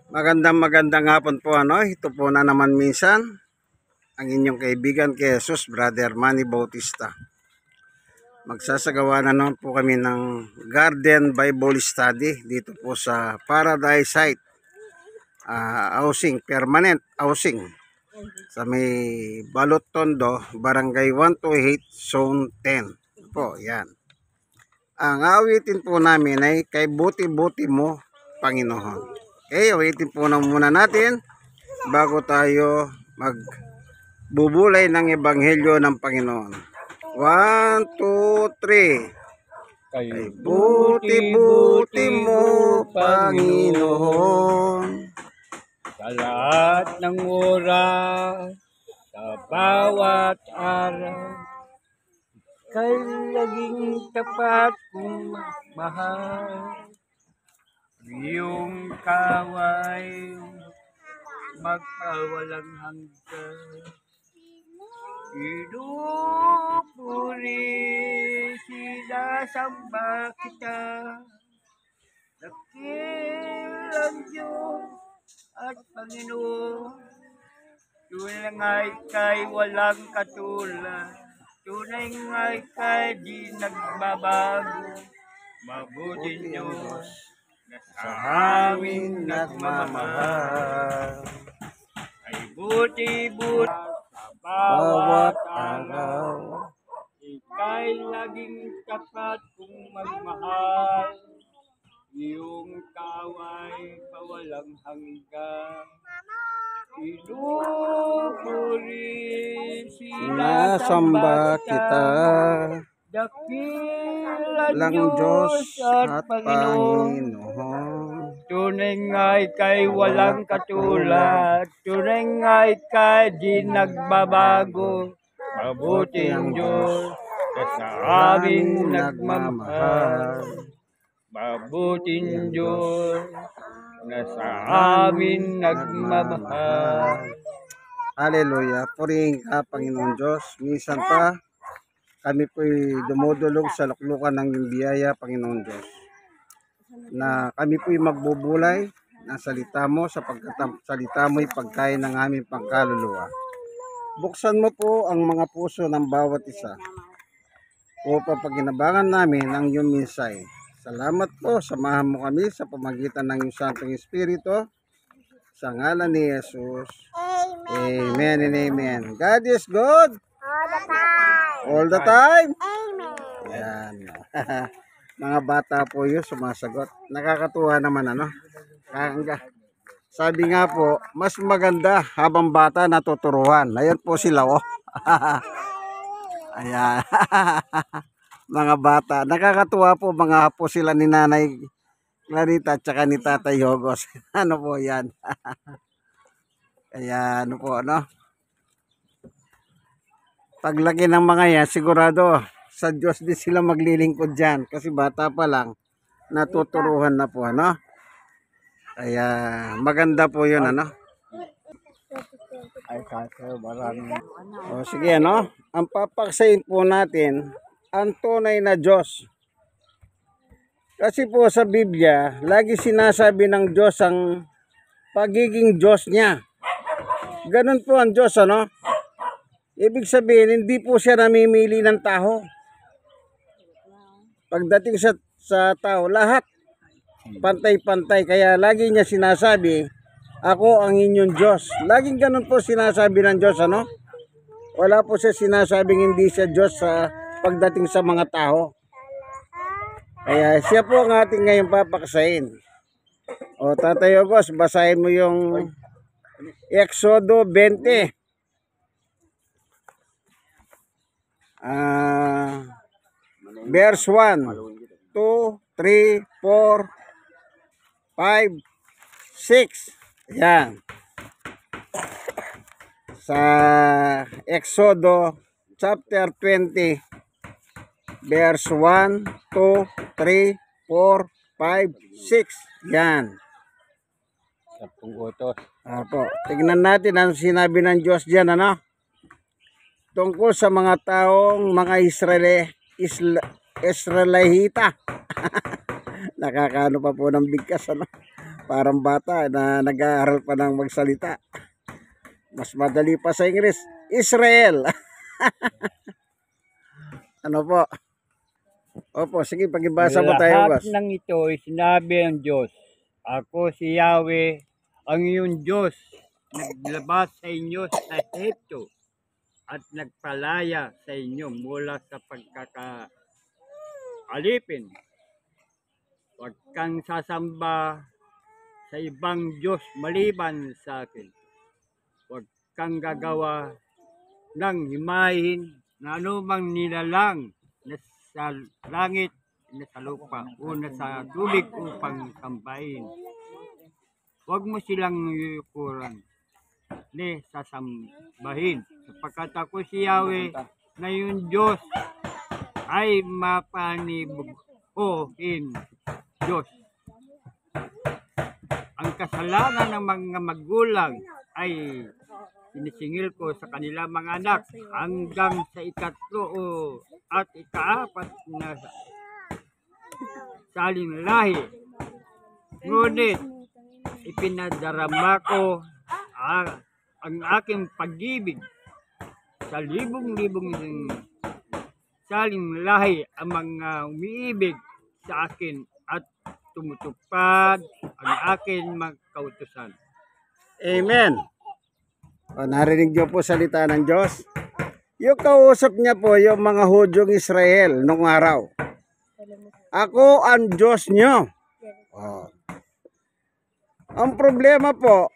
Magandang hapon po ano. Ito po na naman minsan ang inyong kaibigan kay Jesus, Brother Manny Bautista. Magsasagawa na naman po kami ng Garden Bible Study dito po sa Paradise Site housing, permanent housing sa may Balot Tondo, Barangay 128, Zone 10 po, yan. Ang awitin po namin ay Kay Buti-Buti Mo, Panginoon. Okay, awitin po na muna natin bago tayo magbubulay ng Ebanghelyo ng Panginoon. 1, 2, 3. Kay buti-buti mo, Panginoon, sa lahat ng oras, sa bawat araw, kay laging tapat kong mahal. Iyong kaway magpawalang hanggan. Pinupuri, sinasamba kita, dakilang Diyos at Panginoon. Tunay nga'y kay walang katulad, tunay nga'y kay di nagbabago. Mabuting Diyos na sa amin nagmamahal, ay buti-buti sa bawat araw. Ika'y laging tapat kung magmahal, iyong kaway pawalang hanggan. Pinupuri, sinasamba kita, dakilang Diyos at at Panginoon. Tunay nga'y kay walang katulad, tunay nga'y kay di nagbabago. Mabuti ang Diyos na sa aming nagmamahal. Mabuting Diyos na sa amin nagmamahal. Hallelujah. Purihin ka, Panginoon Diyos. Minsan pa kami po'y dumudulog sa luklukan ng iyong biyaya, Panginoon Diyos, na kami po'y magbubulay ng salita mo, sapagkat ang salita mo'y pagkain ng aming pangkaluluwa. Buksan mo po ang mga puso ng bawat isa upang pagkinabangan namin ang iyong minsay. Salamat po, samahan mo kami sa pamagitan ng iyong Santong Espiritu, sa ngalan ni Jesus. Amen and amen. God is good all the time. Amen. Yan. Mga bata po yun sumasagot. Nakakatuwa naman ano. Sabi nga po, mas maganda habang bata natuturuan. Ayan po sila oh. Ayan. Mga bata. Nakakatuwa po mga po sila ni Nanay Clarita at saka ni Tatay Hogos. Ano po yan. Kaya ano po ano. Paglaki ng mga yan, sigurado sa Diyos din sila maglilingkod dyan. Kasi bata pa lang, natuturuhan na po, ano? Kaya maganda po yun, ano? Ay, kasi maraming. O, sige, ano? Ang papaksayin po natin, ang tunay na Diyos. Kasi po sa Biblia, lagi sinasabi ng Diyos ang pagiging Diyos niya. Ganun po ang Diyos, ano? Ibig sabihin, hindi po siya namimili ng tao. Pagdating sa tao, lahat pantay-pantay. Kaya lagi niya sinasabi, ako ang inyong Diyos. Laging ganun po sinasabi ng Diyos, ano? Wala po siya sinasabing hindi siya Diyos sa pagdating sa mga tao. Kaya siya po ang ating ngayon papaksayin. O Tatay Ogos, basahin mo yung Exodo 20. Verse 1, 2, 3, 4, 5, 6. Yan. Sa Exodo chapter 20, verse 1, 2, 3, 4, 5, 6. Yan. Apo, tignan natin ang sinabi ng Diyos diyan, ano? Tungkol sa mga taong mga Israelita. Nakakaano pa po ng bigkas, ano? Parang bata na nag-aaral pa ng magsalita. Mas madali pa sa Ingles. Israel. Ano po? Opo, sige, pagibasa mo tayo, Lahat boss. ng ito ay sinabi ng Diyos. Ako si Yahweh, ang iyong Diyos, naglabas sa inyo sa Ehipto at nagpalaya sa inyo mula sa pagkakaalipin. Huwag kang sasamba sa ibang Diyos maliban sa akin. Huwag kang gagawa ng himahin na anumang nilalang na sa langit, na sa lupa, o na sa tubig upang sambahin. Huwag mo silang yukuran ni sasambahin, sapagkat ako si Yahweh na yung Diyos ay mapanibuhin Diyos. Ang kasalanan ng mga magulang ay sinisingil ko sa kanila mga anak hanggang sa ikatlo at ikaapat na saling lahi. Ngunit ipinadarama ko ang aking pag-ibig sa libong-libong saling lahi ang mga umiibig sa akin at tumutupad ang aking mga kautusan. Amen. O, narinig niyo po salita ng Diyos. Yung kausap niya po yung mga Hudyong Israel nung araw. Ako ang Diyos niyo. O. Ang problema po,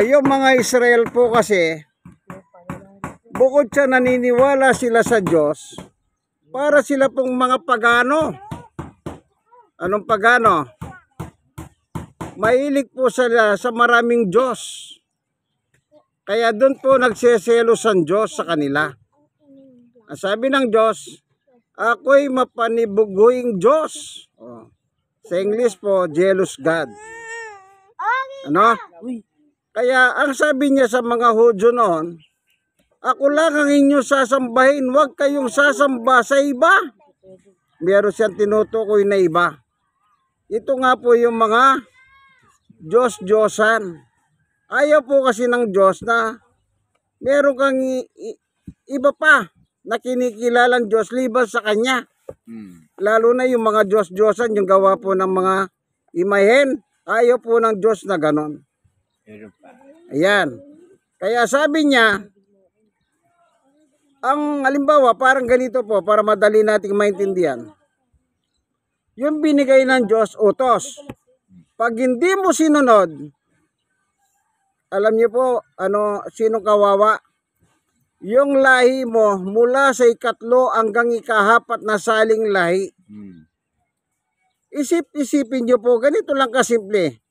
yung mga Israel po kasi, bukod sa naniniwala sila sa Diyos, para sila pong mga pagano. Anong pagano? Mahilig po sila sa maraming Diyos. Kaya doon po nagseselos ang Diyos sa kanila. Ang sabi ng Diyos, ako'y mapanibuguing Diyos. Oh. Sa English po, jealous God. Ano? Kaya ang sabi niya sa mga Hudyo noon, ako lang ang inyong sasambahin, huwag kayong sasamba sa iba. Meron siyang tinutukoy na iba. Ito nga po yung mga Diyos-Diyosan. Ayaw po kasi ng Diyos na meron kang iba pa na kinikilalang Diyos liban sa Kanya. Lalo na yung mga Diyos-Diyosan, yung gawa po ng mga imahen. Ayaw po ng Diyos na ganon. Ayan. Kaya sabi niya, ang halimbawa, parang ganito po, para madali nating maintindihan. Yung binigay ng Diyos, utos. Pag hindi mo sinunod, alam niyo po, sino kawawa? Yung lahi mo, mula sa ikatlo hanggang ikahapat na saling lahi. Isip-isipin niyo po, ganito lang kasimple.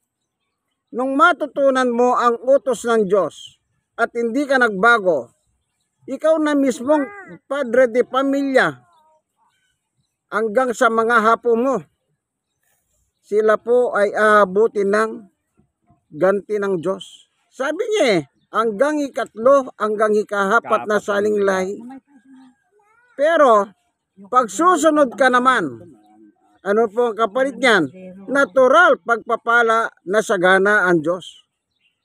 Nung matutunan mo ang utos ng Diyos at hindi ka nagbago, ikaw na mismong padre de pamilya hanggang sa mga hapo mo, sila po ay aabutin ng ganti ng Diyos. Sabi niya hanggang ikatlo, hanggang ikahapat na saling lahi. Pero, pag susunod ka naman, ano po ang kapalit niyan? Natural pagpapala na sagana ang Diyos.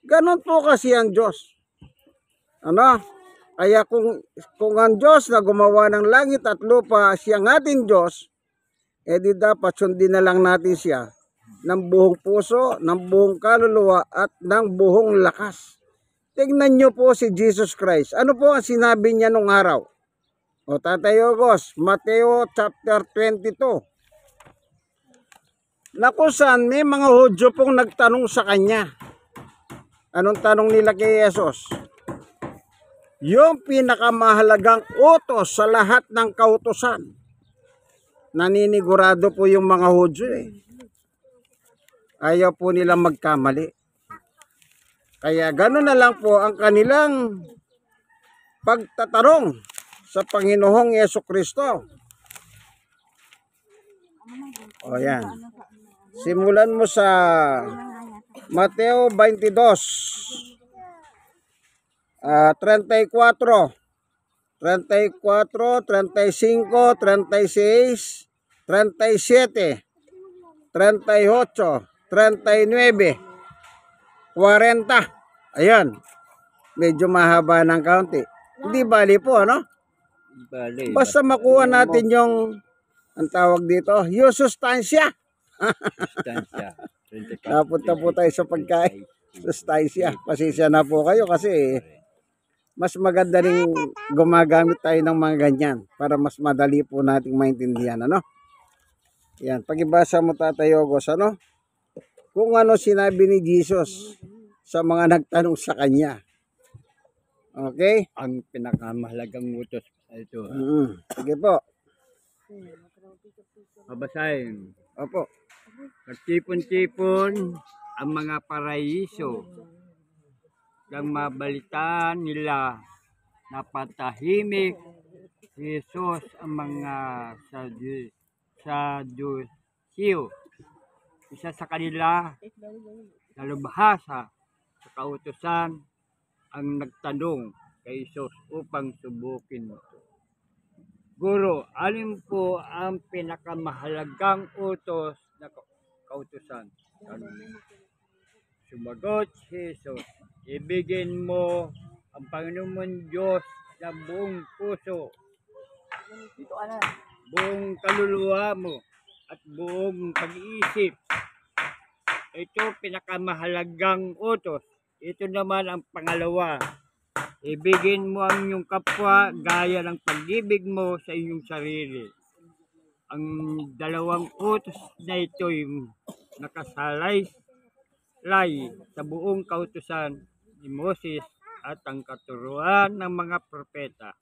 Ganon po kasi ang Diyos. Kaya kung ang Diyos na gumawa ng langit at lupa, siyang ating Diyos, di dapat sundin na lang natin siya ng buong puso, ng buong kaluluwa at ng buong lakas. Tingnan nyo po si Jesus Christ. Ano po ang sinabi niya nung araw? O Tatay Ogos, Mateo chapter 22. Na kung saan may mga Hudyo pong nagtanong sa kanya. Anong tanong nila kay Jesus? Yung pinakamahalagang utos sa lahat ng kautusan. Naninigurado po yung mga Hudyo Ayaw po nilang magkamali. Kaya gano'n na lang po ang kanilang pagtatarong sa Panginoong Yesukristo. O yan. Simulan mo sa Mateo 22, 34, 35, 36, 37. 38, 39, 40. Ayan. Medyo mahaba ng kaunti. Hindi bali po, ano? Bale, Basta makuha natin yung, ang tawag dito, yung sustansya. distansya. 24, Napunta po tayo sa pagkain. Sustansya. Pasensya na po kayo kasi mas maganda rin gumagamit tayo ng mga ganyan para mas madali po nating maintindihan, ano? Yan, pagibasa mo Tatay Ogos, ano? Kung ano sinabi ni Jesus sa mga nagtanong sa kanya. Okay? Ang pinakamahalagang utos ito. Sige po. Babasahin. Opo. Nagtipon-tipon ang mga paraiso nang mabalitaan nila na patahimik si Jesus ang mga Saduceo. Isa sa kanila na lubhasa sa kautusan ang nagtanong kay Jesus upang subukin ito. Guro, alin po ang pinakamahalagang utos na kautusan? Sumagot si Jesus, ibigin mo ang Panginoon Diyos sa buong puso, buong kaluluwa mo, at buong pag-iisip. Ito pinakamahalagang utos. Ito naman ang pangalawa. Ibigin mo ang iyong kapwa gaya ng pag-ibig mo sa iyong sarili. Ang dalawang utos na ito ay nakasalay sa buong kautusan ni Moses at ang katuruan ng mga propeta.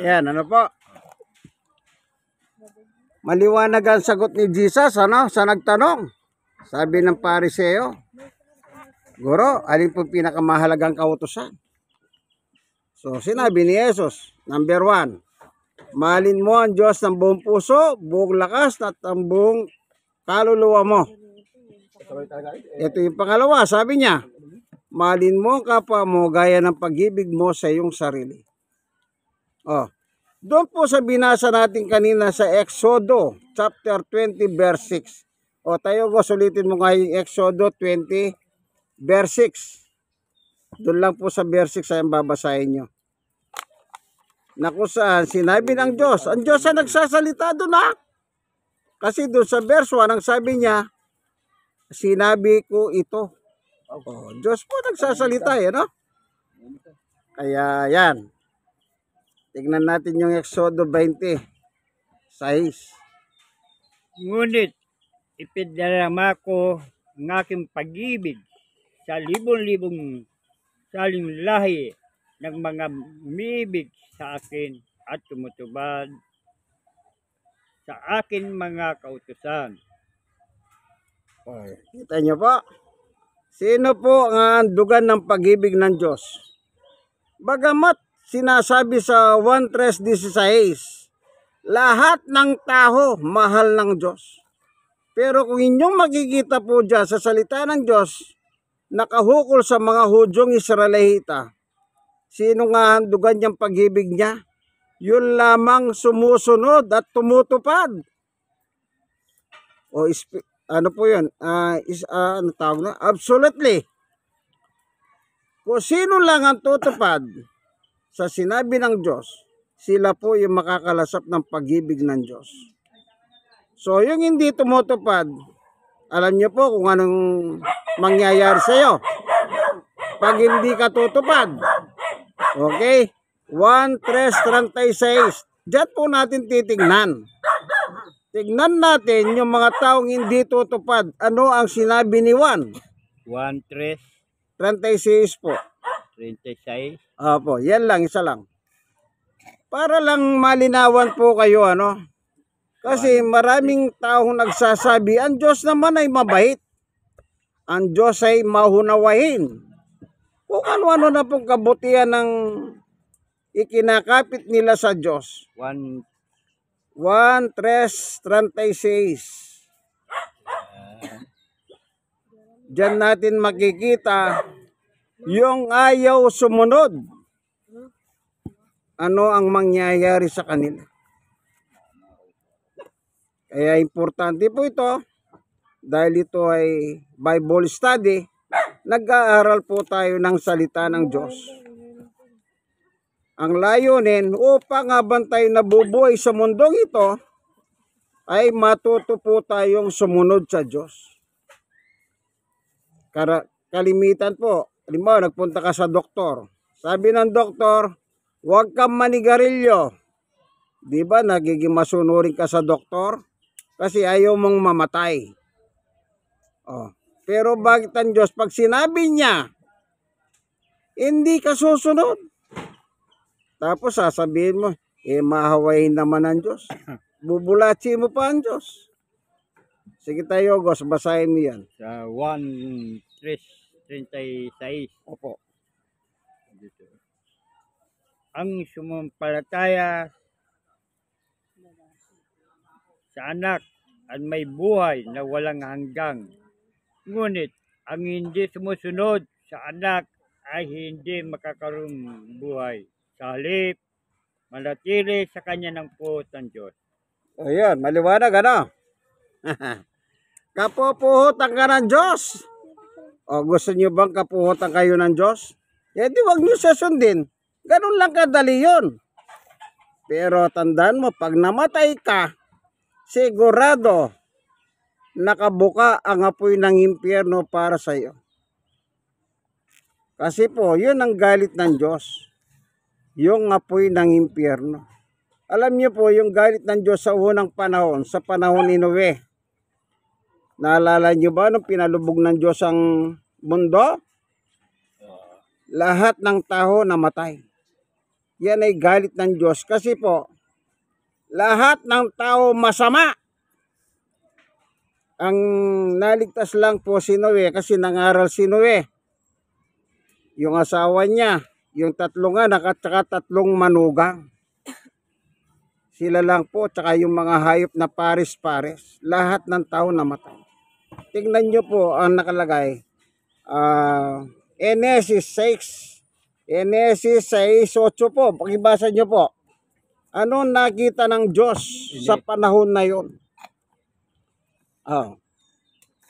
Ayan, ano po? Maliwanag ang sagot ni Jesus, ano? Sa nagtanong. Sabi ng Pariseo, Guro, alin po pinakamahalagang kautusan? So, sinabi ni Jesus, number 1, mahalin mo ang Diyos ng buong puso, buong lakas, at ang buong kaluluwa mo. Ito yung pangalawa, sabi niya, mahalin mo ang kapwa mo gaya ng pag-ibig mo sa iyong sarili. Oh, doon po sa binasa natin kanina sa Exodo, chapter 20, verse 6. O, tayo go, sulitin mo nga yung Exodo 20, verse 6. Doon lang po sa verse 6 ay babasahin nyo. Na kung saan sinabi ng Diyos. Ang Diyos ang nagsasalita doon, ha? Kasi doon sa verse 1, ang sabi niya, sinabi ko ito. Oh, Diyos po nagsasalita, no? Kaya yan. Tignan natin yung Exodo 20, 6. Ngunit ipinarama ko ang aking pag-ibig sa libon-libong saling lahi ng mga umibig sa akin at tumutubad sa akin mga kautusan. Okay. Kita nyo po? Sino po ang handugan ng pag-ibig ng Diyos? Bagamat sinasabi sa 1:16, lahat ng tao mahal ng Diyos. Pero kung inyong makikita po dyan sa salita ng Diyos, nakahukol sa mga Hudyong Israelita, sino nga handugan niyang pag-ibig niya? Yun lamang sumusunod at tumutupad. O ano po yun? Ano tawag na? Absolutely. Kung sino lang ang tutupad sa sinabi ng Diyos, sila po yung makakalasap ng pag-ibig ng Diyos. So, yung hindi tumutupad, alam niyo po kung anong mangyayari sa iyo pag hindi ka tutupad. Okay? 1:36. Diyan po natin titignan. Tignan natin yung mga taong hindi tutupad. Ano ang sinabi ni Juan? 1:36 po. 36. Opo, yan lang, isa lang. Para lang malinawan po kayo, ano? Kasi maraming taong nagsasabi, ang Diyos naman ay mabait. Ang Diyos ay mahunawain. Kung ano-ano na pong kabutihan ng ikinakapit nila sa Diyos. 1:36. Diyan natin makikita yung ayaw sumunod. Ano ang mangyayari sa kanila? Kaya importante po ito dahil ito ay Bible study. Nag-aaral po tayo ng salita ng Diyos. Ang layunin upang habang tayo nabubuhay sa mundong ito ay matuto po tayong sumunod sa Diyos. Kalimitan po, halimbawa nagpunta ka sa doktor. Sabi ng doktor, huwag kang manigarilyo. Di ba nagiging masunurin ka sa doktor? Kasi ayaw mong mamatay. Oh. Pero bakit ang Diyos, pag sinabi niya, hindi ka susunod. Tapos sasabihin mo, mahawain naman ang Diyos. Bubulachi mo pa ang Diyos. Sige tayo, Gos, basahin mo yan. Sa 1:36. Opo. Dito. Ang sumampalataya sa anak at may buhay na walang hanggang. Ngunit ang hindi sumusunod sa anak ay hindi makakaroon buhay. Sa halip, manatili sa kanya ng puot ng Diyos. O yan, maliwanag ano? Kapupuhutan ka ng Diyos. O gusto nyo bang kapuhutan kayo ng Diyos? Eh di wag nyo sasundin. Ganun lang kadali yun. Pero tandaan mo, pag namatay ka, sigurado nakabuka ang apoy ng impyerno para sa iyo. Kasi po, yun ang galit ng Diyos. Yung apoy ng impyerno. Alam niyo po, yung galit ng Diyos sa unang panahon, sa panahon ni Noe. Naalala niyo ba nung pinalubog ng Diyos ang mundo? Lahat ng tao namatay. Yan ay galit ng Diyos. Kasi po, lahat ng tao masama. Ang naligtas lang po si Noe kasi nangaral si Noe. Yung asawa niya, yung 3 anak at saka 3 manugang. Sila lang po, tsaka yung mga hayop na pares-pares. Lahat ng tao namatay. Tingnan nyo po ang nakalagay. Genesis 6:8 po. Pakibasa nyo po. Ano nakita ng Diyos sa panahon na yon?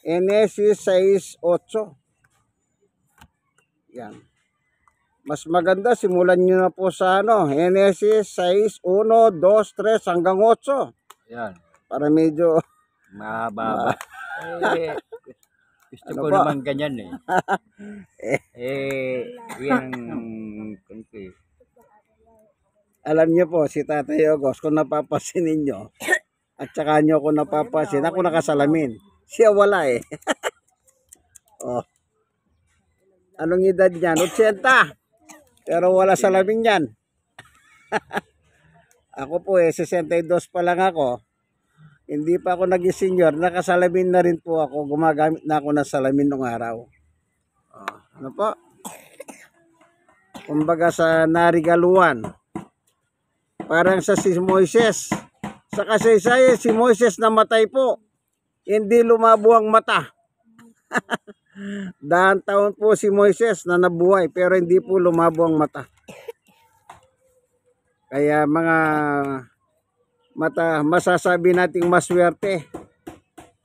Genesis 6:8. Yan. Mas maganda, simulan nyo na po sa Genesis 6:1, 2, 3 hanggang 8. Yan. Para medyo Mahaba. Gusto Ano ko ba? naman ganyan eh. Yan ang kunti. alam nyo po, si Tatay Ogos, kung napapasin ninyo, at saka nyo kung napapasin, ako nakasalamin. Siya wala eh. Oh. Anong edad niyan? 80. Pero wala salamin yan. Ako po 62 pa lang ako. Hindi pa ako naging senior. Nakasalamin na rin po ako. Gumagamit na ako ng salamin nung araw. Ano po? Kumbaga sa narigaluan. Parang sa si Moises. Sa kasaysayan, si Moises namatay po. Hindi lumabo ang mata. Daang taon po si Moises na nabuhay pero hindi po lumabo ang mata. Kaya mga masasabi nating maswerte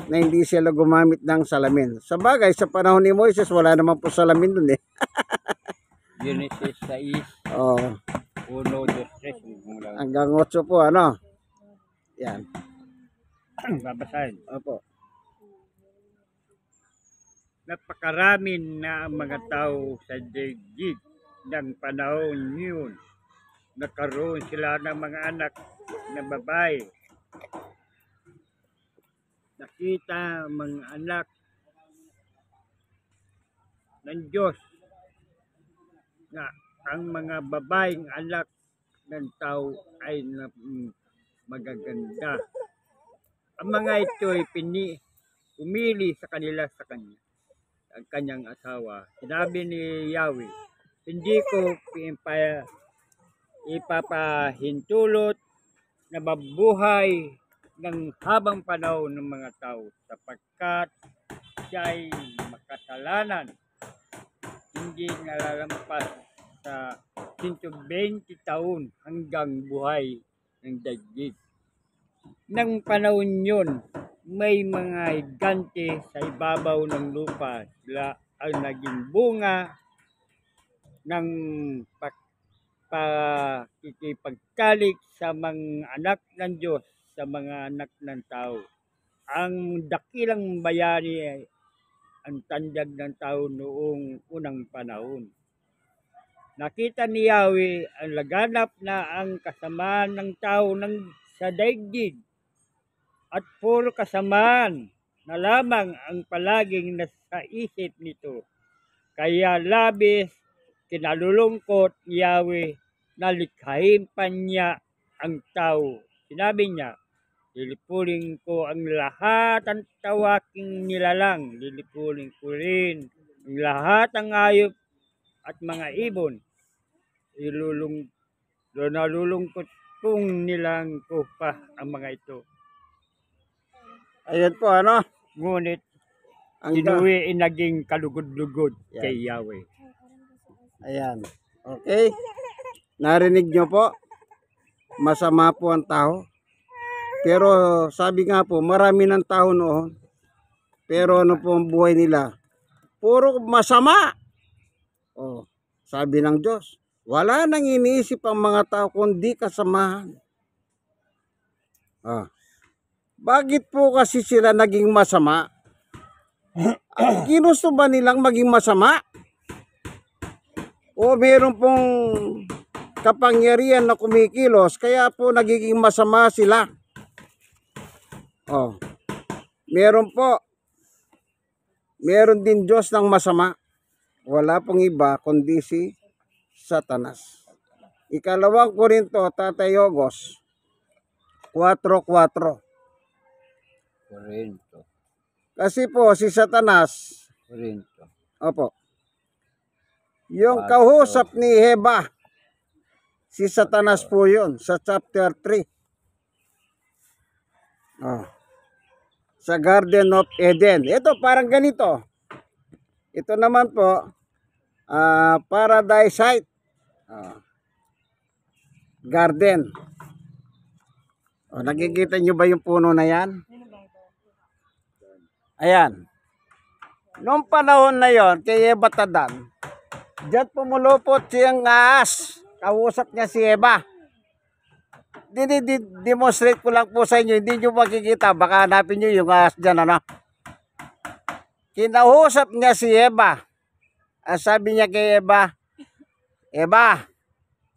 na hindi sila gumamit ng salamin. Sa bagay, sa panahon ni Moises, wala naman po salamin dun eh. Genesis 6, Oh, 1, 2, 3. hanggang 8 po, ano? Yan. Babasahin. Opo. Napakarami na ang mga tao sa daigdig ng panahon niyon. Nagkaroon sila ng mga anak na babae. Nakita ang mga anak ng Diyos na ang mga babaeng anak ng tao ay magaganda. Ang mga ito ay umili sa kanila sa kanya. Ang kanyang asawa. Sinabi ni Yahweh, hindi ko ipapahintulot na mabuhay ng habang panahon ng mga tao sapagkat siya ay makasalanan. Hindi nalalampas sa 120 taon hanggang buhay ng daigdig. ng panahon yun, may mga higante sa ibabaw ng lupa. Sila ang naging bunga ng pakikipagtalik sa mga anak ng Diyos, sa mga anak ng tao. Ang dakilang bayani ay ang tandag ng tao noong unang panahon. Nakita ni Yahweh ang laganap na ang kasamaan ng tao sa daigdig at puro kasamaan na lamang ang palaging nasa isip nito. Kaya labis kinalulungkot ni Yahweh na likhain pa niya ang tao. Sinabi niya, lilipunin ko ang lahat ng tawaking nilalang. Lilipunin ko rin ang lahat ng hayop at mga ibon. Nalulungkot kung nilang ko pa ang mga ito. Ayan po, ano? Ngunit Ang inuwi ay naging kalugod-lugod Yan. kay Yahweh. Ayan. Okay. Narinig nyo po? Masama po ang tao. Pero sabi nga po, marami ng tao noon. Pero ano po ang buhay nila? Puro masama. Oh, sabi ng Diyos, wala nang iniisip ang mga tao kundi kasamahan. Ah. Bakit po kasi sila naging masama? Ginusto ba nilang maging masama? O meron pong kapangyarihan na kumikilos kaya po nagiging masama sila? Oh. Meron po. Meron din Diyos ng masama. Wala pong iba kundi si Satanas. Ikalawang Korinto, Tatay Ogos, 4:4. Korinto. Kasi po si Satanas, opo, yung kausap ni Heba, si Satanas po yun, sa chapter 3. Oh. Sa Garden of Eden. Ito parang ganito. Ito naman po, paradise site. Garden. Oh, nakikita nyo ba yung puno na yan? Ayan. Noong panahon na yon, kay Eva Tadan, diyan pumulupot siyang ahas. Kausap niya si Eva. Demonstrate ko lang po sa inyo, hindi nyo makikita, baka hanapin nyo yung ahas dyan, ano. Kinausap niya si Eva. Sabi niya kay Eva, Eva,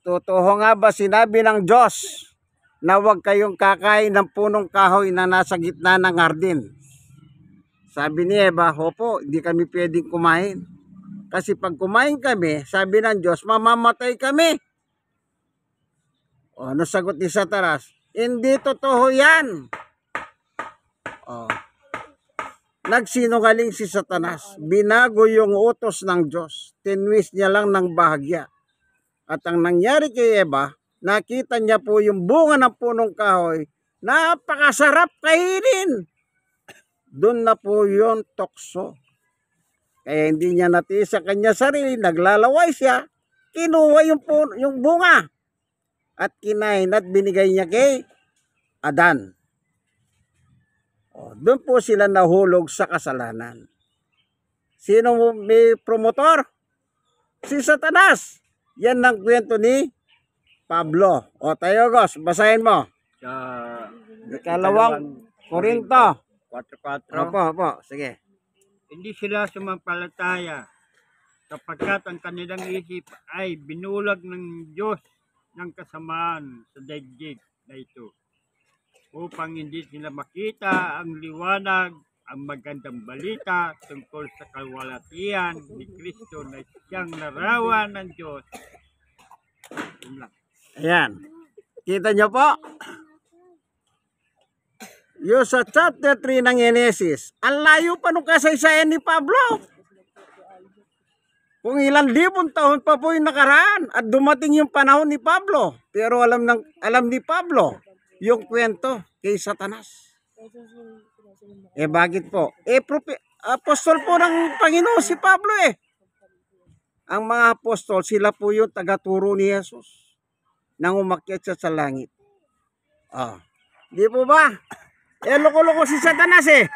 totoo nga ba sinabi ng Diyos na huwag kayong kakain ng punong kahoy na nasa gitna ng hardin? Sabi ni Eva, opo, hindi kami pwedeng kumain. Kasi pag kumain kami, sabi ng Diyos, mamamatay kami. O, ano sagot ni Satanas? Hindi totoo yan. O, nagsinungaling si Satanas. Binago yung utos ng Diyos. Tinwist niya lang ng bahagya. At ang nangyari kay Eva, nakita niya po yung bunga ng punong kahoy. Napakasarap kainin. Doon na po yung tukso. Kaya hindi niya natiis sa kanya sarili, naglalaway siya, kinuha yung bunga at kinain at binigay niya kay Adan. Doon po sila nahulog sa kasalanan. Sino may promotor? Si Satanas. Yan ang kwento ni Pablo. O tayo, Gos, basahin mo. Sa Ikalawang Korinto. 4:4. Opo, sige. Hindi sila sumampalataya sapagkat ang kanilang isip ay binulag ng Diyos ng kasamaan sa daigdig na ito upang hindi sila makita ang liwanag, ang magandang balita tungkol sa kalwalatian ni Kristo na siyang larawan ng Diyos. Ayan. Kita nyo po? Yung sa chapter 3 ng Genesis, ang layo pa nung kasaysayan ni Pablo. Kung ilang libong taon pa po yung nakaraan at dumating yung panahon ni Pablo. Pero alam ni Pablo yung kwento kay Satanas. Bakit po? Apostol po ng Panginoon si Pablo eh. Ang mga apostol, sila po yung tagaturo ni Jesus nang umakyat siya sa langit. Di po ba? Loko-loko si Satanas eh.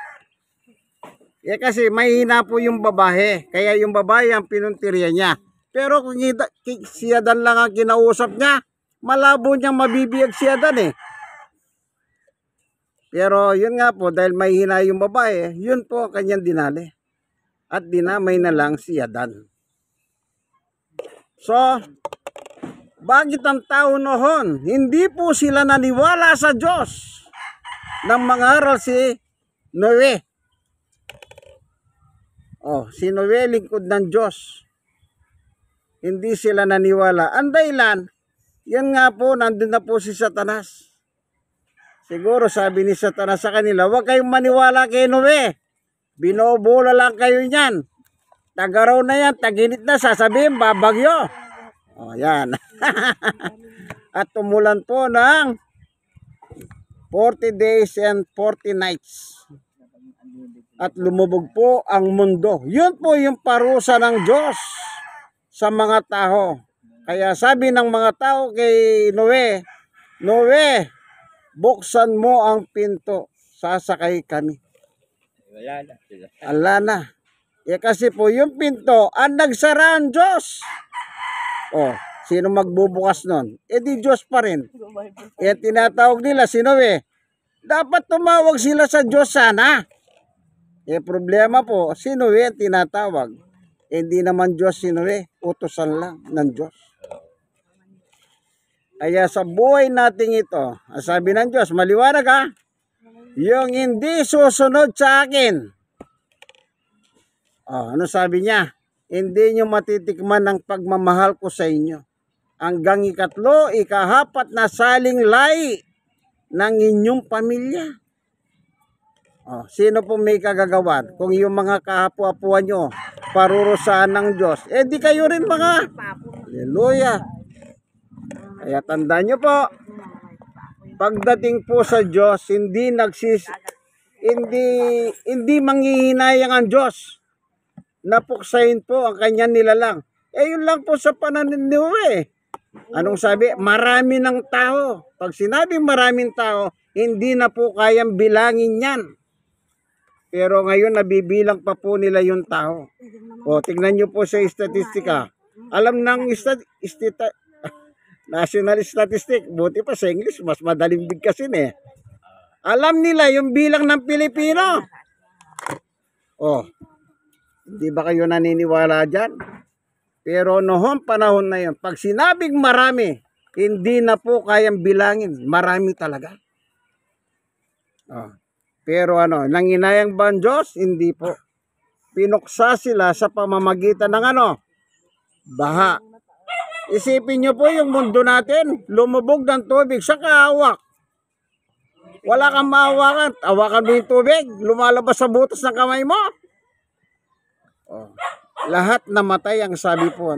Kasi mahina po yung babae. Kaya yung babae ang pinuntirya niya. Pero kung si Adan lang ang kinausap niya, malabo niyang mabibiyag si Adan eh. Pero yun nga po, dahil mahina yung babae, yun po ang kanyang dinali. At dinamay na lang si Adan. So, bakit ang tao noon, hindi po sila naniwala sa Diyos nang mangaral si Noe. Si Noe, lingkod ng Diyos. Hindi sila naniwala. Ang dahilan, yan nga po, nandun na po si Satanas. Siguro sabi ni Satanas sa kanila, huwag kayong maniwala kay Noe. Binobola lang kayo niyan. Tagaraw na yan, taginit na, sasabihin, babagyo. Yan. At tumulan po ng 40 days and 40 nights. At lumubog po ang mundo. Yun po yung parusa ng Diyos sa mga tao. Kaya sabi ng mga tao kay Noe, Noe, buksan mo ang pinto, sasakay kami. Wala na sila. Ala na. Kasi po yung pinto, ang nagsara ang Diyos. Sino magbubukas nun? Di Diyos pa rin. Tinatawag nila si Noe. Dapat tumawag sila sa Diyos sana. Problema po, si Noe ang tinatawag. Hindi naman Diyos si Noe. Utusan lang ng Diyos. Kaya sa buhay natin ito, sabi ng Diyos, maliwanag ha, yung hindi susunod sa akin. Ano sabi niya? Hindi nyo matitikman ang pagmamahal ko sa inyo. Hanggang ikatlo, ikahapat na saling lahi ng inyong pamilya. Sino po may kagagawan? Kung yung mga kahapu-apuan nyo, parurusahan ng Diyos, di kayo rin mga. Hallelujah. Kaya tandaan nyo po, pagdating po sa Diyos, hindi manghihinayang ang Diyos. Napuksayin po ang kanyang nilalang. Yun lang po sa pananiniw eh. Anong sabi? Marami ng tao. Pag sinabing maraming tao, hindi na po kayang bilangin yan. Pero ngayon nabibilang pa po nila yung tao. Tingnan nyo po sa statistika. Alam ng national statistic, buti pa sa English, mas madaling bigkasin eh. Alam nila yung bilang ng Pilipino. Hindi ba kayo naniniwala dyan? Pero noong panahon na yun, pag sinabing marami, hindi na po kayang bilangin. Marami talaga. Pero nanginayang ba ang Diyos? Hindi po. Pinuksa sila sa pamamagitan ng baha. Isipin nyo po yung mundo natin, lumubog ng tubig sa kahawak. Wala kang maawakan. Awakan mo yung tubig, lumalabas sa butas ng kamay mo. Lahat namatay ang sabi po.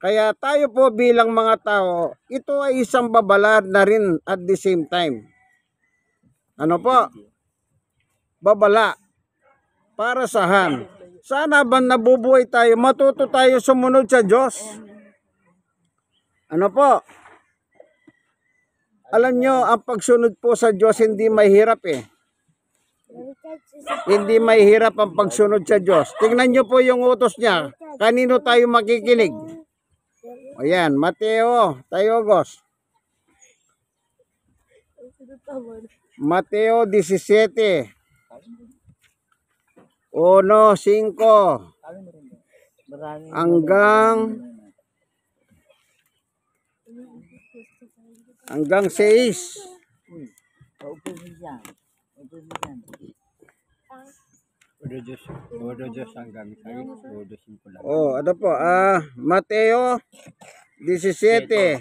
Kaya tayo po bilang mga tao, ito ay isang babalad na rin at the same time. Babala. Para saan? Sana ba nabubuhay tayo, matuto tayo sumunod sa Diyos? Alam nyo, ang pagsunod po sa Diyos hindi mahirap eh. Hindi mahirap ang pagsunod sa Diyos. Tingnan nyo po yung utos niya. Kanino tayo makikinig? Ayan, Mateo, tayo Gos. Mateo 17. 1:5 hanggang 6. Todo Diyos hanggang sa todo 5 lang. Mateo 17.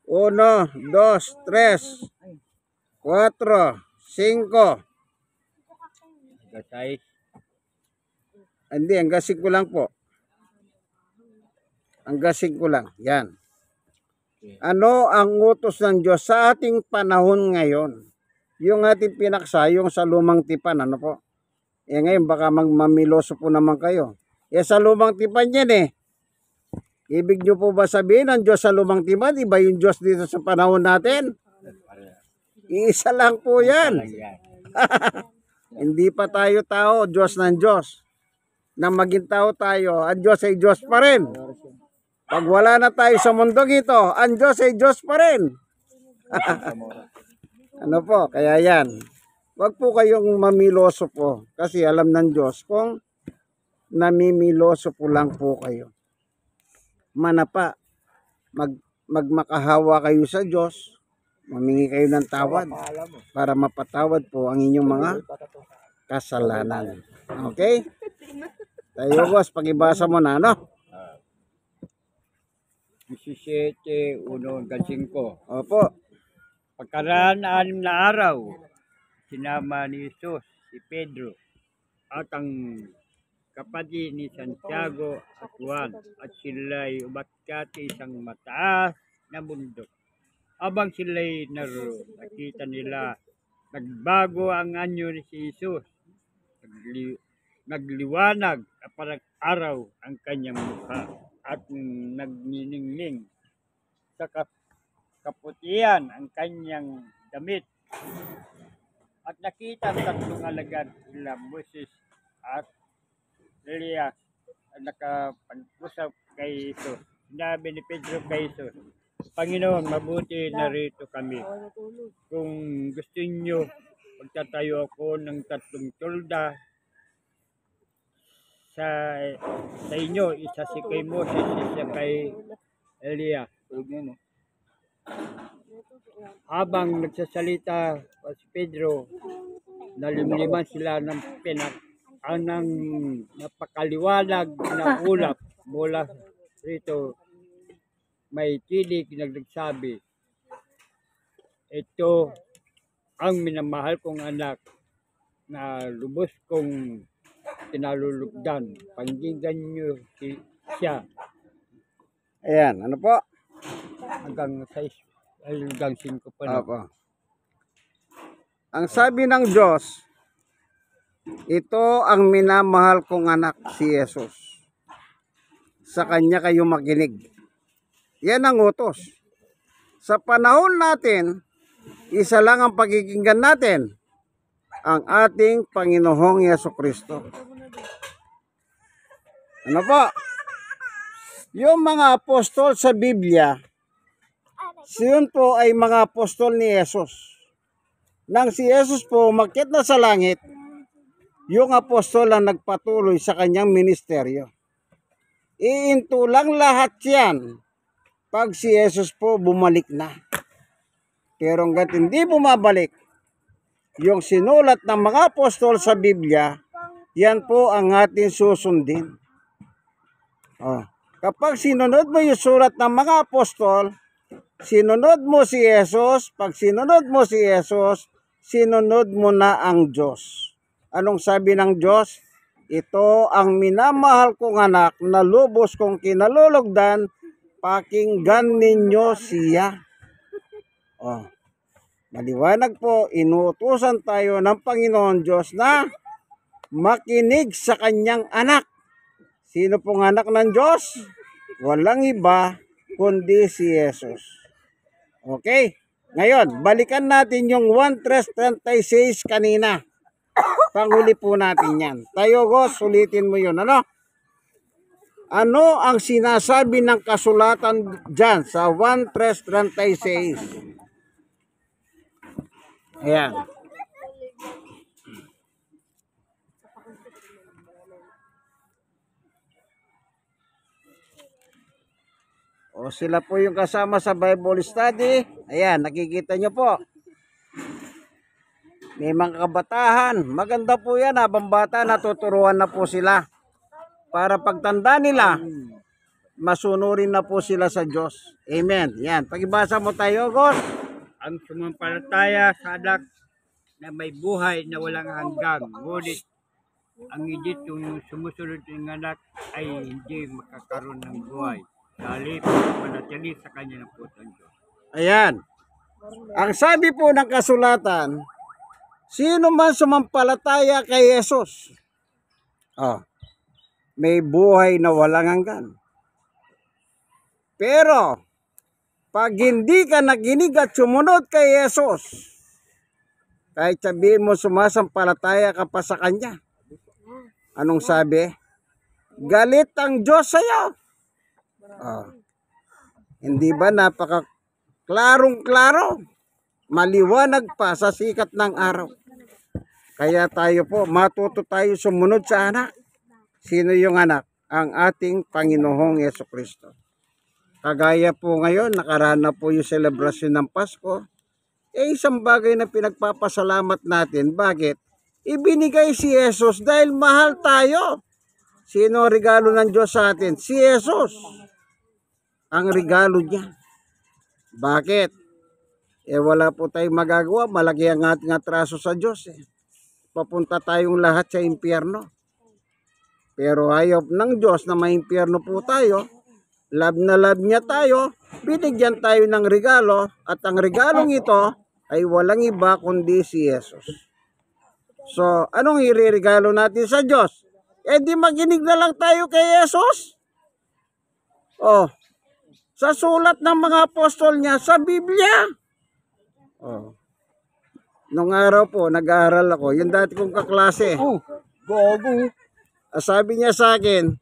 1, 2, 3, 4, 5. Hanggang 6. Hindi, hanggang 5 lang po. Hanggang 5 lang. Yan. Ano ang utos ng Diyos sa ating panahon ngayon? Yung ating pinaksa, yung sa lumang tipan, ngayon baka mamiloso po naman kayo. Sa lumang tipan yan eh. Ibig nyo po ba sabihin ang Diyos sa lumang tipan? Iba yung Diyos dito sa panahon natin? Iisa lang po yan. Yan. Hindi pa tayo tao, Diyos ng Diyos. Nang maging tao tayo, ang Diyos ay Diyos pa rin. Pag wala na tayo sa mundong ito, ang Diyos ay Diyos pa rin. Ano po, kaya yan. Huwag po kayong mamiloso po. Kasi alam ng Diyos kung namimiloso po lang po kayo. Manapa, magmakahawa kayo sa Diyos, mamingi kayo ng tawad para mapatawad po ang inyong mga kasalanan. Okay? Tayo, boss, pag-ibasa mo na, ano? 17:1-5. Opo. Pagkaraan 6 na araw, sinama ni Jesus si Pedro at ang kapatid ni Santiago at Juan at sila'y umakyat sa isang mataas na bundok. Habang sila'y naroon, nakita nila nagbago ang anyo ni si Jesus. Nagliwanag parang araw ang kanyang mukha at nagniningning sa kaputihan ang kanyang damit. At nakita ang 3 alagad sila Moses at Elias at nakapag-usap kay Jesus. Sinabi ni Pedro kay Jesus, Panginoon, mabuti narito kami. Kung gusto niyo, magtatayo ako ng 3 tolda sa inyo, isa si kay Moses, isa kay Elias. Habang nagsasalita si Pedro, nalimliman sila ng anang napakaliwanag na ulap mula rito. May tinig na nagsabi, ito ang minamahal kong anak na lubos kong tinalulugdan. Pakinggan niyo siya. Ayan, ano po? Hanggang 5 pa na. Opo. Ang sabi ng Diyos, ito ang minamahal kong anak, si Jesus. Sa Kanya kayo makinig. Yan ang utos. Sa panahon natin, isa lang ang pakikinggan natin, ang ating Panginoong Yesukristo. Ano po? Yung mga apostol sa Biblia, siyon po ay mga apostol ni Jesus. Nang si Jesus po umakyat na sa langit, yung apostol ang nagpatuloy sa kanyang ministeryo. Iintulang lahat yan pag si Jesus po bumalik na. Pero hanggat hindi bumabalik, yung sinulat ng mga apostol sa Biblia, yan po ang ating susundin. Kapag sinunod mo yung sulat ng mga apostol, sinunod mo si Jesus, pag sinunod mo si Jesus, sinunod mo na ang Diyos. Anong sabi ng Diyos? Ito ang minamahal kong anak na lubos kong kinalulugdan, pakinggan ninyo siya. Maliwanag po, inuutusan tayo ng Panginoon Diyos na makinig sa kanyang anak. Sino pong anak ng Diyos? Walang iba kundi si Jesus. Okay? Ngayon, balikan natin yung 1:36 kanina. Panghuli po natin yan. Tayo, Gos, ulitin mo yun. Ano? Ano ang sinasabi ng kasulatan dyan sa 1:36? Ayan. O sila po yung kasama sa Bible study. Ayan, nakikita nyo po. May mga kabatahan. Maganda po yan, habang bata natuturuan na po sila. Para pagtanda nila, masunurin na po sila sa Diyos. Amen. Yan, pag-ibasa mo tayo, Gos. Ang sumampalataya sa anak na may buhay na walang hanggang, ngunit ang hindi sumusunod ng anak ay hindi makakaroon ng buhay. Dahil manatili sa kanya ng putang Diyos. Ayan. Ang sabi po ng kasulatan, sino man sumampalataya kay Jesus, may buhay na walang hanggan. Pero, pag hindi ka nakinig at sumunod kay Jesus, Kahit sabihin mo sumasampalataya ka pa sa Kanya. Anong sabi? Galit ang Diyos sa'yo. Oh. Hindi ba napaka-klarong-klaro? Maliwanag pa sa sikat ng araw. Kaya tayo po, matuto tayo sumunod sa anak. Sino yung anak? Ang ating Panginoong Jesucristo. Kagaya po ngayon, nakaraan na po yung selebrasyon ng Pasko. Isang bagay na pinagpapasalamat natin. Bakit? Ibinigay si Jesus dahil mahal tayo. Sino ang regalo ng Diyos sa atin? Si Jesus. Ang regalo niya. Bakit? Wala po tayong magagawa. Malaki ang ating atraso sa Diyos. Papunta tayong lahat sa impyerno. Pero ayaw ng Diyos na maimpyerno po tayo. Love na love niya tayo. Binigyan tayo ng regalo. At ang regalong ito ay walang iba kundi si Jesus. So, anong iririgalo natin sa Diyos? Di makinig na lang tayo kay Jesus. Oh, sa sulat ng mga apostol niya sa Biblia. Oh. Nung araw po, nag-aaral ako. Yung dati kong kaklase. Gogo. Sabi niya sa akin,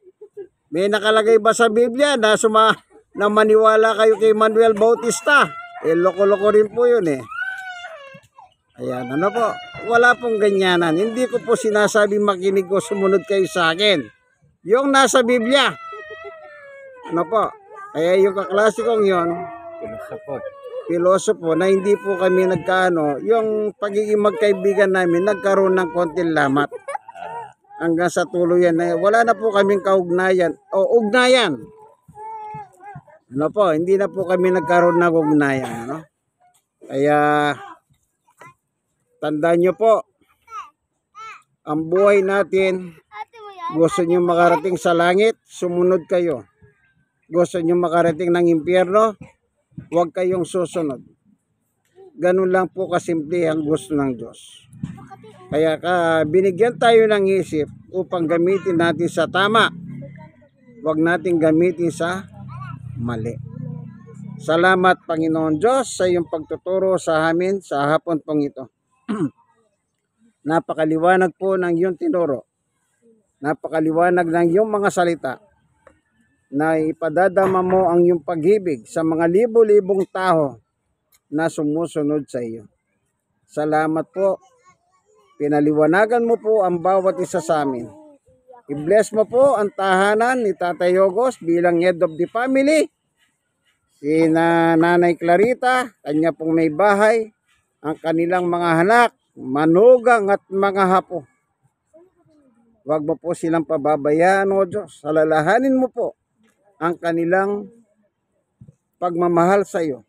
may nakalagay ba sa Biblia na maniwala kayo kay Manuel Bautista? Loko-loko rin po yun eh. Ayan, ano po, wala pong ganyanan. Hindi ko po sinasabi makinig o sumunod kayo sa akin. Yung nasa Biblia. Ano po, kaya yung kaklase kong yun, pilosopo na hindi po kami nagkaano, yung pagiging magkaibigan namin, nagkaroon ng konting lamat. Hanggang sa tuluyan na wala na po kaming kaugnayan o ugnayan. Ano po, hindi na po kami nagkaroon ng ugnayan. Ano? Kaya, tandaan nyo po, ang buhay natin, gusto nyo makarating sa langit, sumunod kayo. Gusto nyo makarating ng impyerno, huwag kayong susunod. Ganun lang po kasimple ang gusto ng Diyos. Kaya binigyan tayo ng isip upang gamitin natin sa tama. Huwag natin gamitin sa mali. Salamat Panginoon Diyos sa iyong pagtuturo sa amin sa hapon pong ito. Napakaliwanag po ng iyong tinuro. Napakaliwanag ng iyong mga salita na ipadadama mo ang iyong pag-ibig sa mga libo-libong tao na sumusunod sa iyo. Salamat po. Pinaliwanagan mo po ang bawat isa sa amin. I-bless mo po ang tahanan ni Tatay Yogos bilang head of the family. Si Nanay Clarita, kanya pong may bahay, ang kanilang mga anak, manugang at mga hapo. Huwag mo po silang pababayaan, O Diyos. Alalahanin mo po ang kanilang pagmamahal sa iyo.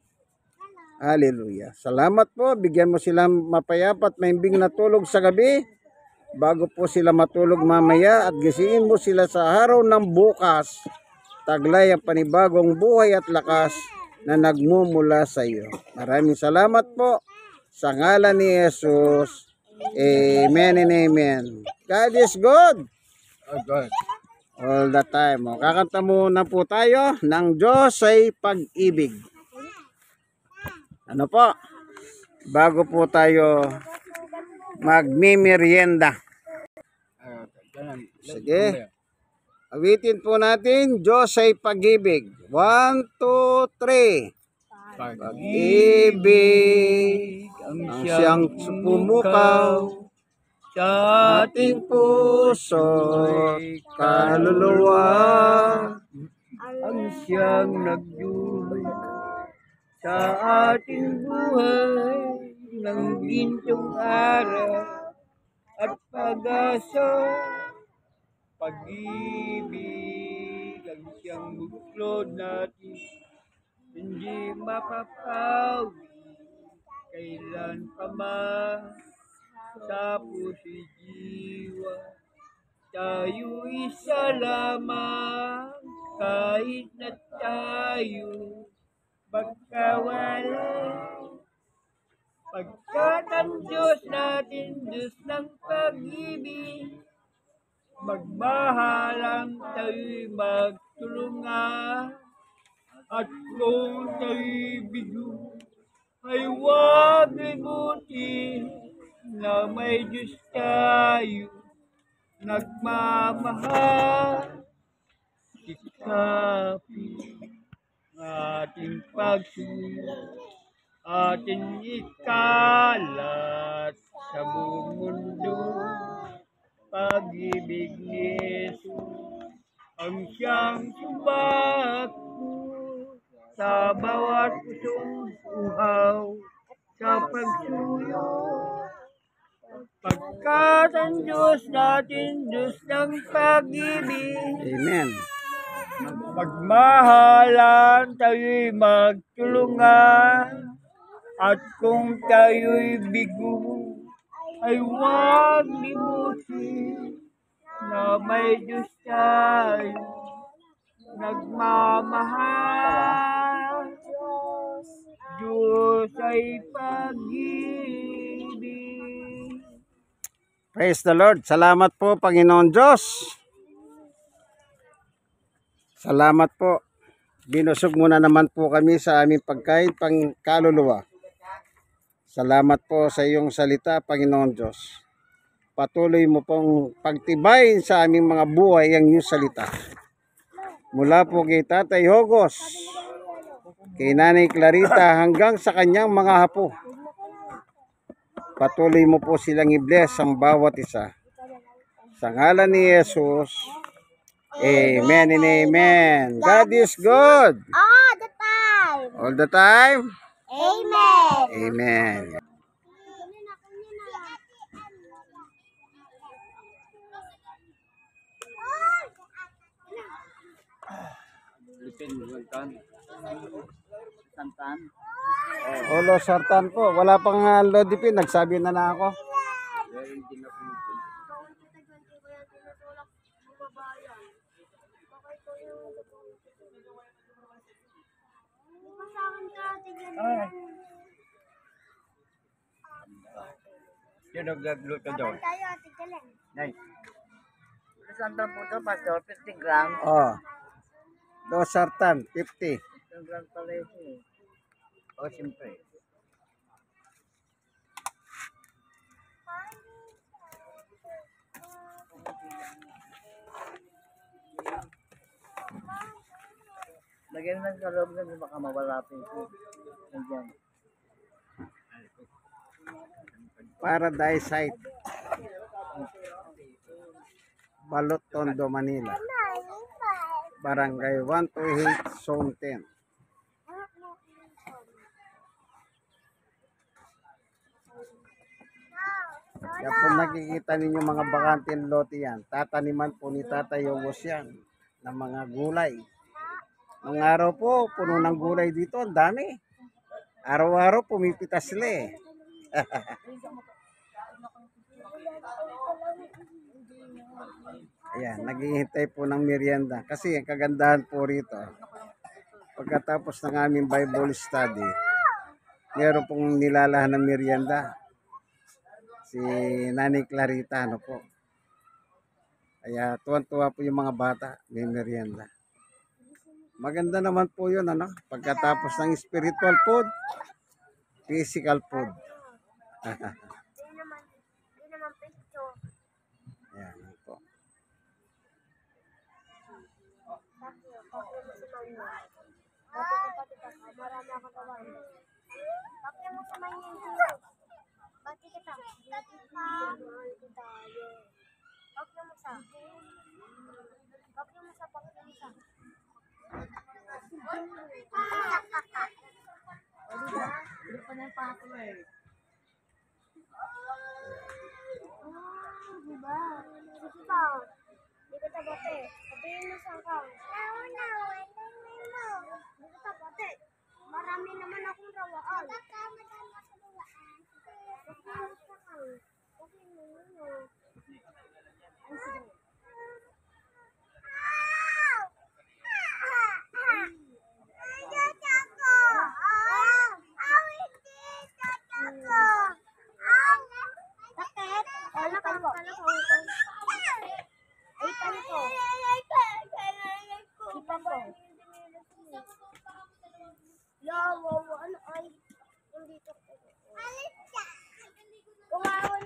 Hallelujah. Salamat po. Bigyan mo silang mapayapat, maimbing na tulog sa gabi. Bago po sila matulog mamaya at gisingin mo sila sa araw ng bukas. Taglay ang panibagong buhay at lakas na nagmumula sa iyo. Maraming salamat po. Sa ngalan ni Jesus. Amen and amen. God is good. God. All the time. Kakanta muna po tayo ng Diyos ay pag-ibig. Ano po? Bago po tayo magmimerienda. Sige. Awitin po natin, Diyos ay pag-ibig. 1, 2, 3. Pag-ibig ang siyang pumukaw sa ating puso, kaluluwa. Ang siyang nagdulot sa ating buhay ng gintong araw at pag-asa. Pag-ibig ang siyang buklod natin, hindi mapapawi kailan pa man sa puso'y diwa. Tayo isa lamang kahit na tayo magkawalay. Pagkat ang Diyos natin, Diyos ng pag-ibig, magmahalang tayo'y magtulungan. At kung tayo'y bigo, ay huwag limutin na may Diyos tayo nagmamahal. Sikapin ating pagsunod, ating ikalat sa buong mundo. Pag-ibig ni Jesus ang siyang sumakot sa bawat pusong uhaw sa pagsuyo. Pagkat ang Diyos natin, Diyos ng pag-ibig. Amen. Magmahalan, tayo'y magtulungan. At kung tayo'y bigo, ay huwag limutin na may Diyos tayo nagmamahal. Diyos ay pag-ibig. Praise the Lord. Salamat po, Panginoon Diyos. Salamat po. Binusog muna naman po kami sa aming pagkain pang kaluluwa. Salamat po sa iyong salita, Panginoon Diyos. Patuloy mo pong pagtibayin sa aming mga buhay ang iyong salita. Mula po kay Tatay Hogos, kay Nanay Clarita hanggang sa kanyang mga apo. Patuloy mo po silang i-bless ang bawat isa. Sa ngalan ni Jesus, amen and amen. God is good. All the time. All the time. Amen. Amen. Olo sartan po. Wala pang lodipin. Nagsabi na ako. Sino nagluto doon? Tayo, Ate Jalen. Nice. Sandal po ito, Pastor, 50 grams. Oh. Dos sartan, 50. 50 grams pala ito eh. O, siyempre. Lagyan mo ng sa loob na baka mawala pa ito. Nandiyan. Paradise Site. Balot, Tondo, Manila. Barangay 128, Zone 10. Kaya po nakikita ninyo mga bakanting lote yan. Tataniman po ni Tatay Yogos yan ng mga gulay. Nung araw po, puno ng gulay dito. Ang dami. Araw-araw pumipitas sila eh. Ayan, naghihintay po ng merienda. Kasi ang kagandahan po rito, pagkatapos ng aming Bible study, meron pong nilalahan ng merienda. Si Nanay Clarita, ano po. Kaya tuwan-tuwa po yung mga bata, may merienda. Maganda naman po yun, ano? Pagkatapos ng spiritual food, physical food. Hindi naman picture. Ayan, ano po. Marami ako gawain. Bakit mo sa manya yung Bakit kita? Bakit tayo? Bakit mo sa? Bakit mo sa pagkakita? Hindi pa na pato eh. Diba? Sige pa. Di kita bote. Sabihin mo saan ka. Di kita bote. Marami naman akong rawaan. Bakit? Ano ka ko? Ay, tan ko. Ipan ko. Yawa, ano ay? Hindi ko. Kumawan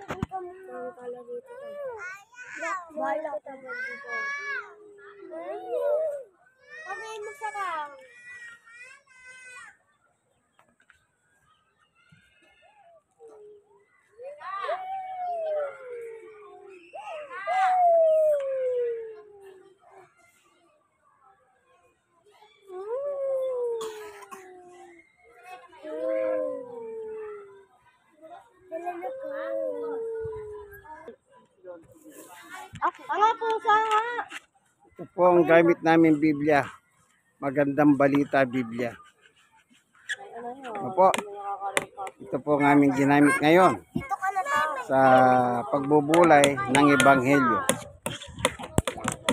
Ito po ang gamit namin Biblia. Magandang Balita Biblia. Ito po. Ito po ang aming ginamit ngayon Dito ka na daw. sa pagbubulay ng Ebanghelyo.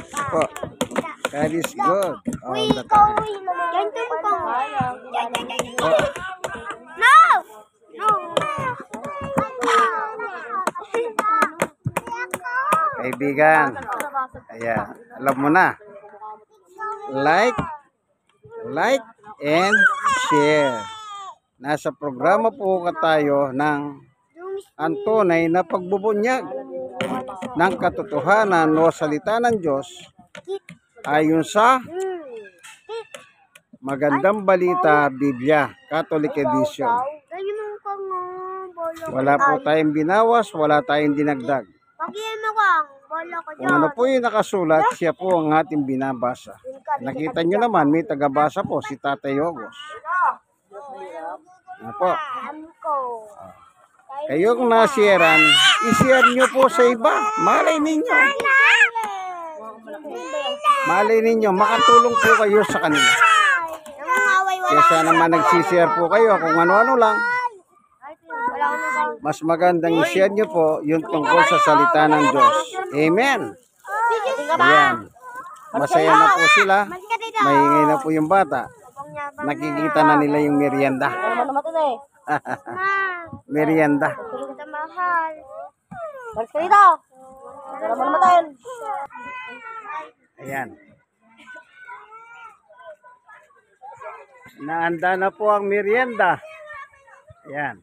Ito po. God is good all the time. Ganito mo pa mo. Po. No! No! Kaibigan. Ayan. Alam mo na. Like and share. Nasa programa po tayo ng ang tunay na pagbubunyag ng katotohanan o salita ng Diyos ayon sa Magandang Balita Biblia, Catholic Edition. Ganyan mo ka nga. Wala po tayong binawas, wala tayong dinagdag. Pag-iyan mo kang. Bola ko Kung ano po yung nakasulat, siya po ang ating binabasa. Nakita nyo naman, may tagabasa po, si Tatay Yogos. Ano po? ko. Kayong nasharean, i-share nyo po sa iba. Malay ninyo. Malay ninyo, makatulong po kayo sa kanila. Kesa naman nagsishare po kayo kung ano-ano lang. Mas magandang i-share nyo po yung tungkol sa salita ng Diyos. Amen. Ayan. Masaya na po sila. Maingay na po yung bata. Nakikita na nila yung merienda. Merienda. Kita mahal. Ayan. Naanda na po ang merienda. Ayan.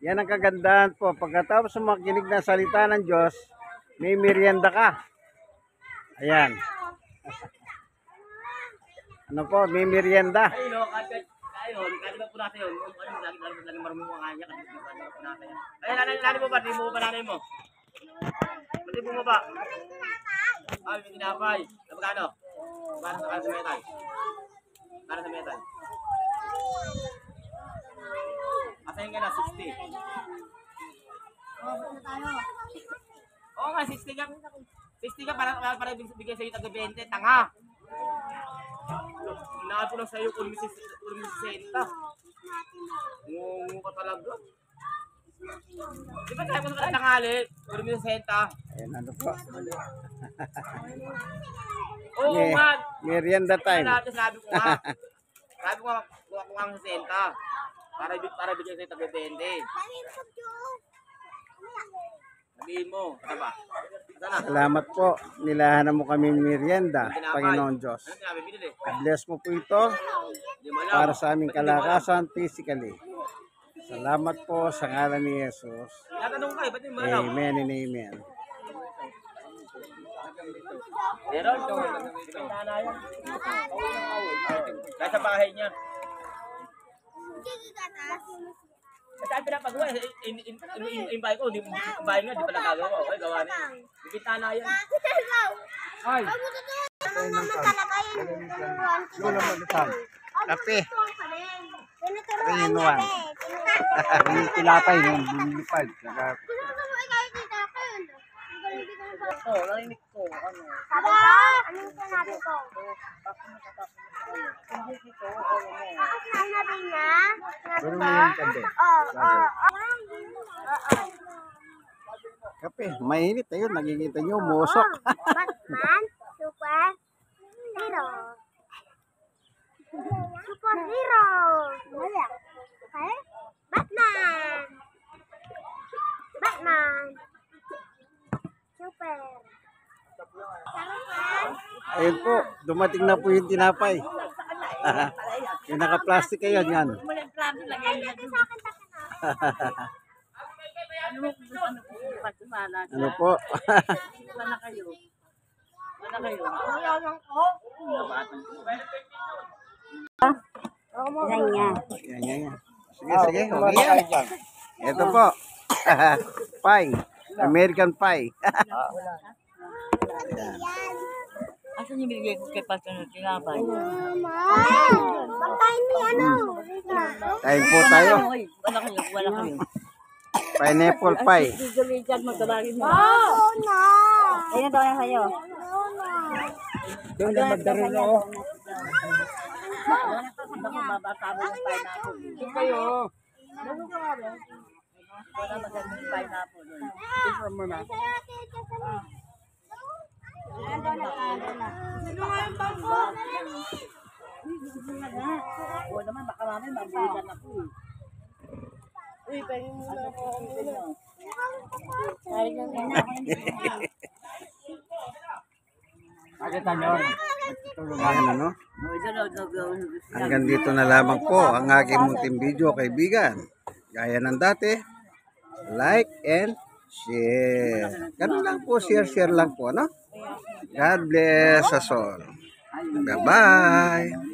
Yan ang kagandahan po. Pagkatapos makinig ng salita ng Diyos, may merienda ka. Ayan. Ano po, may merienda. Ayun, kaya po natin yun. Lagi marunong mga kanya. Ayun, nanay mo ba? Di mo ba nanay mo? Ba't di mo ba? Ay, may tinapay. Magkano? Para sa metal. Para sa metal. Asayin ka na, 60. Oo nga, 60 ka. 60 ka para bigay sa'yo taga-20. Tanga. Inaan ko lang sa'yo kung may 60. Ngungo ka talaga. Di ba tayo mo sa tanghali? Kung may 60. Ayan, ano po. Oo nga. Merienda time. Sabi ko nga. Sabi ko nga, kuha ko nga ng 60. Para bigyan sa'yo taga-20. Sabihin mo. Ano ba? Sana. Salamat po. Nilahanan mo kami merienda, Panginoon Diyos. Ano sinabi? Binili. Bless mo po ito Hindi mo alam. para sa aming kalakasan physically. Salamat po sa ngalan ni Jesus. Tatanong ka eh, ba't hindi mo alam? Amen and amen. Meron? Kaya sa bahay niya. Saan pinapagawa? Yung bahay ko, yung bahay nga, di pa nagagawa. Okay, gawa na yan. Bibintana yan. Ay, kape. Rinuan. Yung tilapay nung lumipad. Oo, narinig ko. Ano? Sabi ko, anong sinabi ko? Ang sabi niya? Pero mo yung kape. Oo. Kape, mainit ayun. Nakikita nyo, musok. Batman, super hero. Super hero. Wala. Okay? Batman. Batman. Super. Ayun po, dumating na po yung tinapay. Yung naka-plastic kayo, yan. Ano po? Yan. Sige, sige. Okay yan. Ito po. Pie. American pie. Asan yung binigay ko kay Pastor na tinapay? Mama. Pagkain ni ano? Kain po tayo. Wala kayo. Pineapple pie. Oo na. Ayun daw yan sa'yo. Oo Doon na magdaroon ako. Ito kayo. Ito mo na. Pakita nyo. Ayan, ano? Hanggang dito na lamang po ang aking munting video, kaibigan. Gaya ng dati, like and share. Ganun lang po, share lang po, ano? God bless us all. Bye-bye.